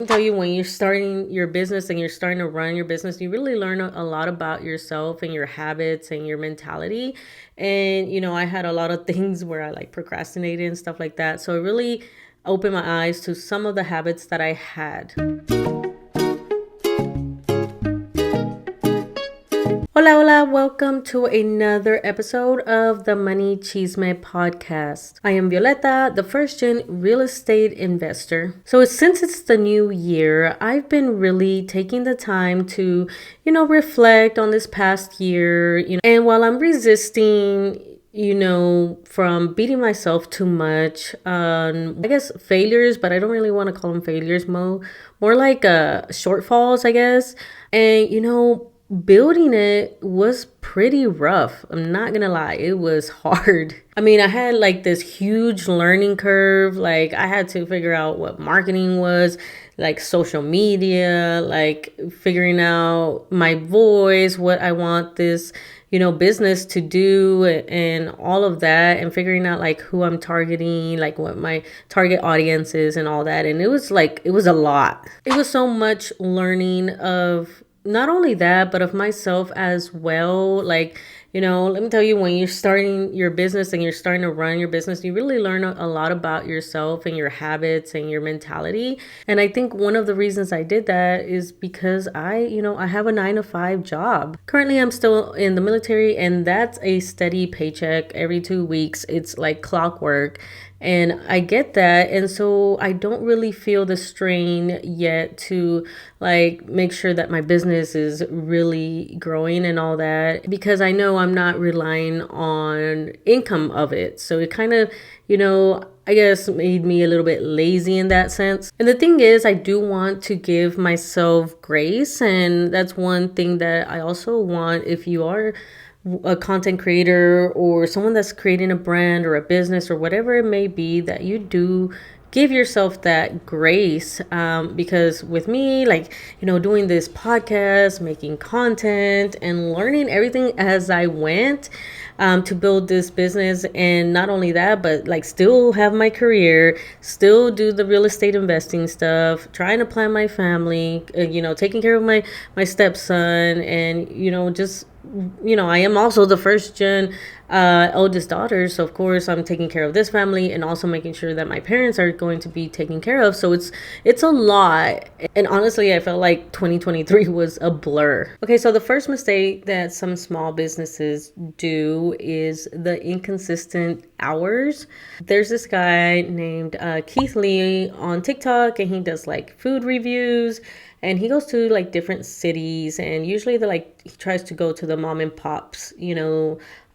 Tell you, when you're starting your business and you're starting to run your business, you really learn a lot about yourself and your habits and your mentality. And I had a lot of things where I like procrastinated and stuff like that, so it really opened my eyes to some of the habits that I had. Hola, hola, welcome to another episode of the MoneyChisme podcast. I am Violeta, the first gen real estate investor. So since it's the new year, I've been really taking the time to, reflect on this past year, and while I'm resisting from beating myself too much I guess failures, but I don't really want to call them failures, more like shortfalls, I guess. And building it was pretty rough. I'm not gonna lie, it was hard. I mean, I had like this huge learning curve. Like, I had to figure out what marketing was, like social media, like figuring out my voice, what I want this business to do, and all of that, and figuring out like who I'm targeting, like what my target audience is and all that. And it was a lot. It was so much learning of not only that, but of myself as well. Like, let me tell you, when you're starting your business and you're starting to run your business, you really learn a lot about yourself and your habits and your mentality. And I think one of the reasons I did that is because I have a 9 to 5 job. Currently, I'm still in the military, and that's a steady paycheck every 2 weeks. It's like clockwork. And I get that. And so I don't really feel the strain yet to like make sure that my business is really growing and all that, because I know I'm not relying on income of it. So it kind of, I guess made me a little bit lazy in that sense. And the thing is, I do want to give myself grace. And that's one thing that I also want. If you are a content creator or someone that's creating a brand or a business or whatever it may be, that you do give yourself that grace, because with me, like, doing this podcast, making content, and learning everything as I went, to build this business. And not only that, but like still have my career, still do the real estate investing stuff, trying to plan my family, taking care of my stepson, and just I am also the first gen oldest daughter. So of course I'm taking care of this family and also making sure that my parents are going to be taken care of. So it's a lot. And honestly, I felt like 2023 was a blur. Okay, so the first mistake that some small businesses do is the inconsistent hours. There's this guy named Keith Lee on TikTok, and he does like food reviews. And he goes to like different cities, and usually he tries to go to the mom and pops,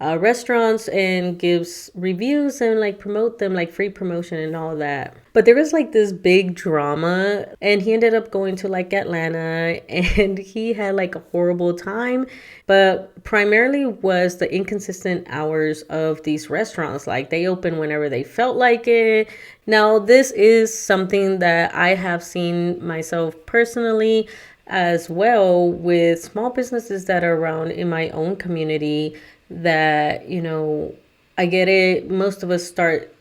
restaurants, and gives reviews and like promote them, like free promotion and all that. But there was like this big drama, and he ended up going to like Atlanta, and he had like a horrible time. But primarily was the inconsistent hours of these restaurants. Like, they open whenever they felt like it. Now, this is something that I have seen myself personally as well with small businesses that are around in my own community, that, I get it. Most of us start,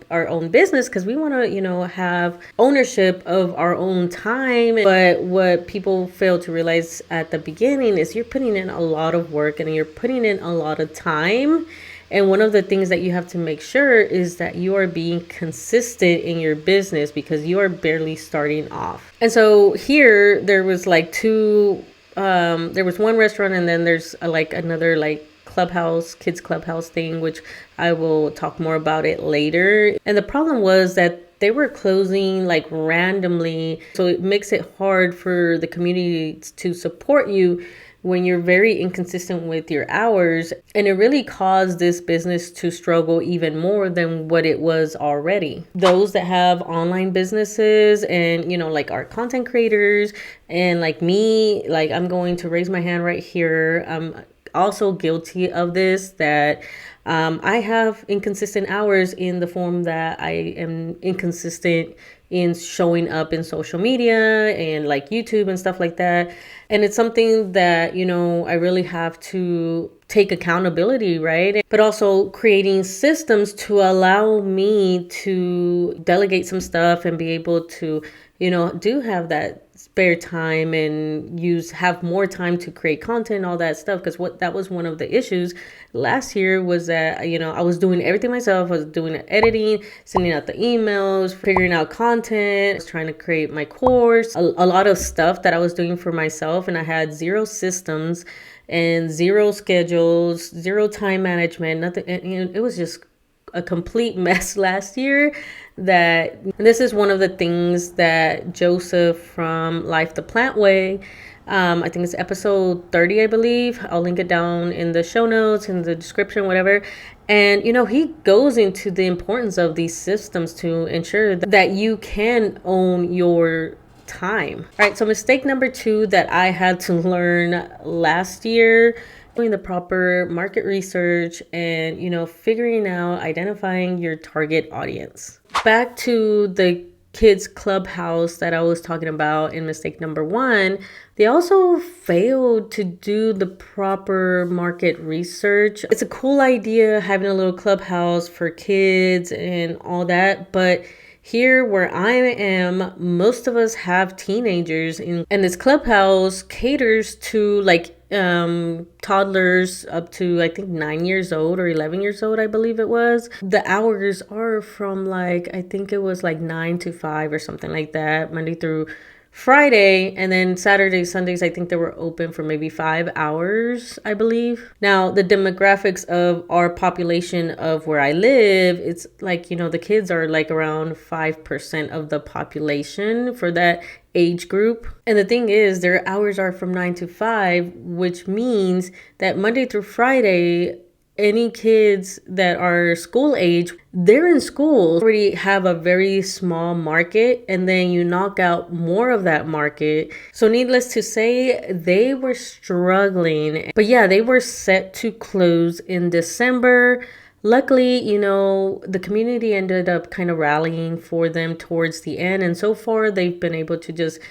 our own business because we want to, have ownership of our own time. But what people fail to realize at the beginning is you're putting in a lot of work and you're putting in a lot of time. And one of the things that you have to make sure is that you are being consistent in your business, because you are barely starting off. And so here there was like there was one restaurant, and then there's like another like kids clubhouse thing, which I will talk more about it later. And the problem was that they were closing like randomly. So it makes it hard for the community to support you when you're very inconsistent with your hours. And it really caused this business to struggle even more than what it was already. Those that have online businesses and, like our content creators, and like me, like I'm going to raise my hand right here. I'm also guilty of this, that I have inconsistent hours in the form that I am inconsistent in showing up in social media and like YouTube and stuff like that. And it's something that, I really have to take accountability, right? But also creating systems to allow me to delegate some stuff and be able to, do have that spare time and have more time to create content, all that stuff. Because that was one of the issues last year, was that, I was doing everything myself. I was doing editing, sending out the emails, figuring out content, I was trying to create my course, a lot of stuff that I was doing for myself. And I had zero systems and zero schedules, zero time management, nothing. And it was just a complete mess last year. And this is one of the things that Joseph from Life the Plant Way, I think it's episode 30, I believe. I'll link it down in the show notes, in the description, whatever. And, he goes into the importance of these systems to ensure that you can own your time. All right, so mistake number 2 that I had to learn last year: doing the proper market research and, figuring out, identifying your target audience. Back to the kids clubhouse that I was talking about in mistake number 1, they also failed to do the proper market research. It's a cool idea having a little clubhouse for kids and all that, but here where I am, most of us have teenagers, and this clubhouse caters to like toddlers up to, I think, 9 years old or 11 years old, I believe it was. The hours are from I think it was 9 to 5 or something like that, Monday through Friday, and then Saturdays, Sundays, I think they were open for maybe 5 hours, I believe. Now, the demographics of our population of where I live, it's the kids are around 5% of the population for that age group. And the thing is, their hours are from 9 to 5, which means that Monday through Friday, any kids that are school age, they're in school, already have a very small market, and then you knock out more of that market. So needless to say, they were struggling. But yeah, they were set to close in December. Luckily, the community ended up kind of rallying for them towards the end. And so far, they've been able to just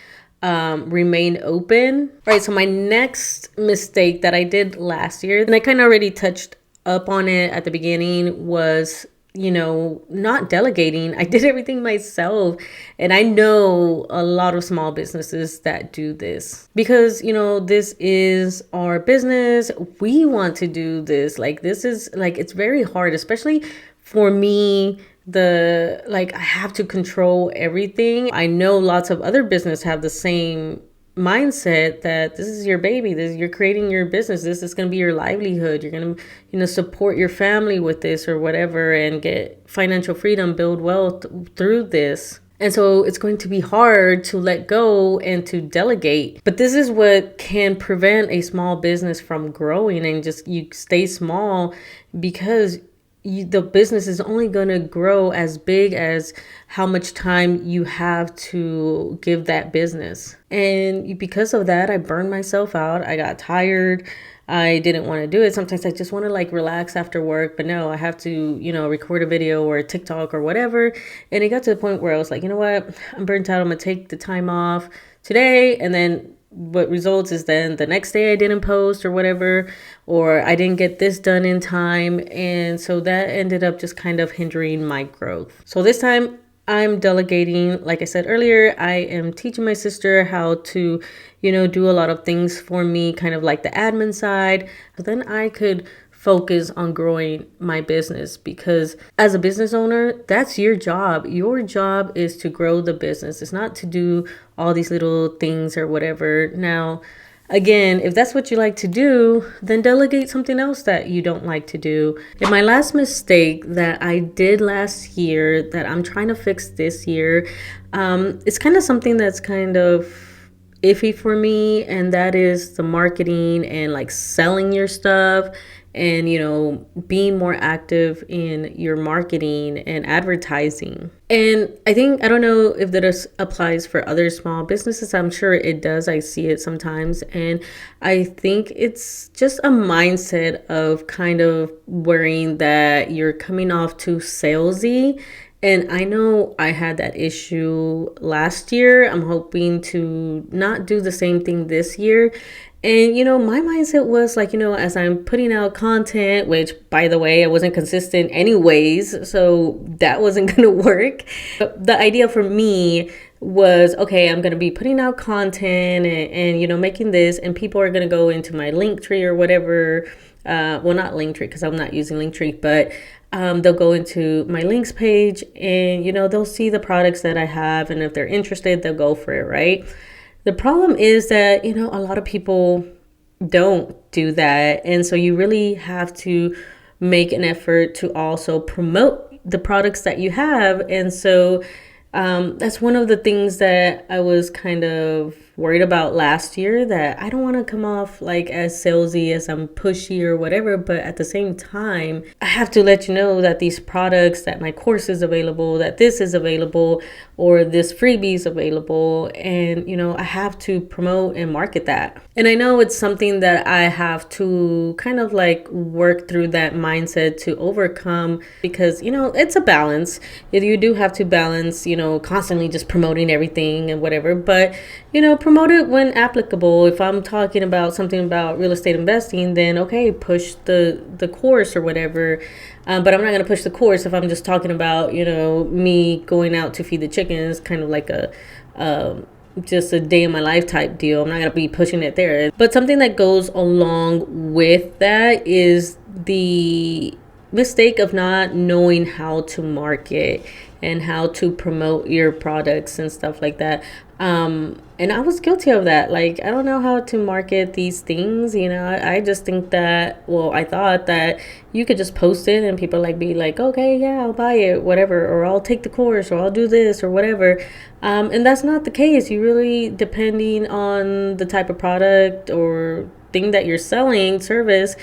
remain open. Right, so my next mistake that I did last year, and I kind of already touched up on it at the beginning, was not delegating. I did everything myself. And I know a lot of small businesses that do this because, this is our business. We want to do this. This is it's very hard, especially for me. I have to control everything. I know lots of other business have the same mindset that this is your baby, you're creating your business, this is going to be your livelihood, you're going to support your family with this or whatever and get financial freedom, build wealth through this. And so it's going to be hard to let go and to delegate. But this is what can prevent a small business from growing, and just you stay small because the business is only going to grow as big as how much time you have to give that business. And because of that, I burned myself out. I got tired. I didn't want to do it. Sometimes I just want to relax after work, but no, I have to, record a video or a TikTok or whatever. And it got to the point where I was like, you know what? I'm burnt out. I'm going to take the time off today. And then what results is then the next day I didn't post or whatever, or I didn't get this done in time. And so that ended up just kind of hindering my growth. So this time I'm delegating. Like I said earlier, I am teaching my sister how to, do a lot of things for me, kind of like the admin side. But then I could focus on growing my business, because as a business owner, that's your job. Your job is to grow the business. It's not to do all these little things or whatever. Now, again, if that's what you like to do, then delegate something else that you don't like to do. And my last mistake that I did last year that I'm trying to fix this year, it's kind of something that's kind of iffy for me, and that is the marketing and selling your stuff and being more active in your marketing and advertising. And I don't know if that applies for other small businesses. I'm sure it does. I see it sometimes. And I think it's just a mindset of kind of worrying that you're coming off too salesy And I know I had that issue last year. I'm hoping to not do the same thing this year. And, my mindset was like, as I'm putting out content, which by the way, I wasn't consistent anyways, so that wasn't going to work. But the idea for me was, okay, I'm going to be putting out content and making this, and people are going to go into my link tree or whatever. Well, not Linktree because I'm not using Linktree, but they'll go into my links page and, they'll see the products that I have. And if they're interested, they'll go for it, right? The problem is that, a lot of people don't do that. And so you really have to make an effort to also promote the products that you have. And so that's one of the things that I was kind of worried about last year, that I don't want to come off like as salesy, as I'm pushy or whatever, but at the same time, I have to let you know that these products, that my course is available, that this is available, or this freebie is available, and I have to promote and market that. And I know it's something that I have to kind of like work through that mindset to overcome, because it's a balance. You do have to balance, constantly just promoting everything and whatever, but promote it when applicable. If I'm talking about something about real estate investing, then okay, push the course or whatever. But I'm not going to push the course if I'm just talking about, me going out to feed the chickens, kind of like a just a day in my life type deal. I'm not going to be pushing it there. But something that goes along with that is the mistake of not knowing how to market and how to promote your products and stuff like that. And I was guilty of that. Like, I don't know how to market these things. I just think that, I thought that you could just post it and people be like, okay, yeah, I'll buy it, whatever, or I'll take the course, or I'll do this or whatever. And that's not the case. You really, depending on the type of product or thing that you're selling, service,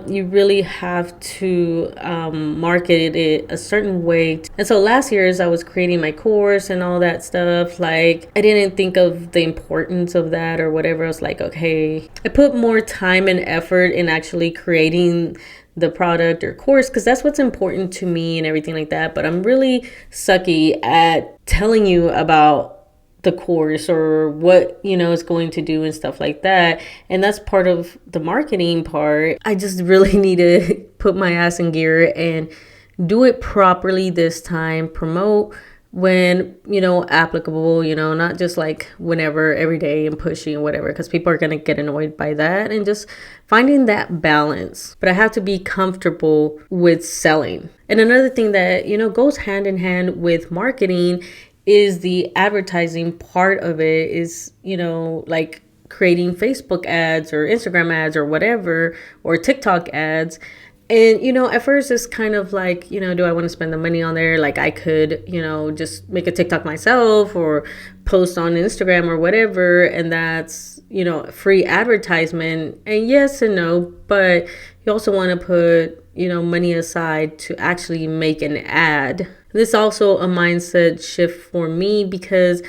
you really have to market it a certain way. And so last year, as I was creating my course and all that stuff, I didn't think of the importance of that or whatever. I was like, okay, I put more time and effort in actually creating the product or course, because that's what's important to me and everything like that. But I'm really sucky at telling you about the course or what is going to do and stuff like that. And that's part of the marketing part. I just really need to put my ass in gear and do it properly this time. Promote when applicable, not just whenever, every day, and pushy and whatever, because people are going to get annoyed by that. And just finding that balance. But I have to be comfortable with selling. And another thing that goes hand in hand with marketing is the advertising part of it. Is creating Facebook ads or Instagram ads or whatever, or TikTok ads. And at first it's kind of do I want to spend the money on there? I could just make a TikTok myself or post on Instagram or whatever, and that's free advertisement. And yes and no, but you also want to put money aside to actually make an ad. This is also a mindset shift for me, because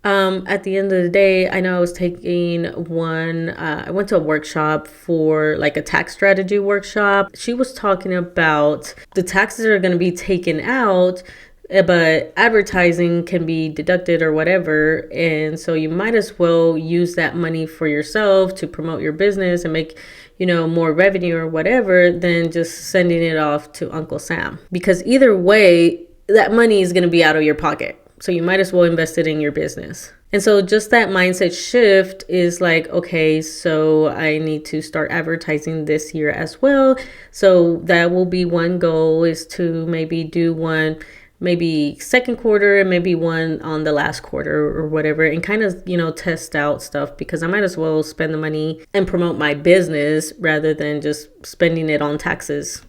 at the end of the day, I know I was taking I went to a workshop for a tax strategy workshop. She was talking about the taxes are going to be taken out, but advertising can be deducted or whatever. And so you might as well use that money for yourself to promote your business and make more revenue or whatever, than just sending it off to Uncle Sam. Because either way, that money is going to be out of your pocket. So you might as well invest it in your business. And so just that mindset shift is okay, so I need to start advertising this year as well. So that will be one goal, is to maybe do one maybe second quarter and maybe one on the last quarter or whatever, and kind of, test out stuff, because I might as well spend the money and promote my business rather than just spending it on taxes.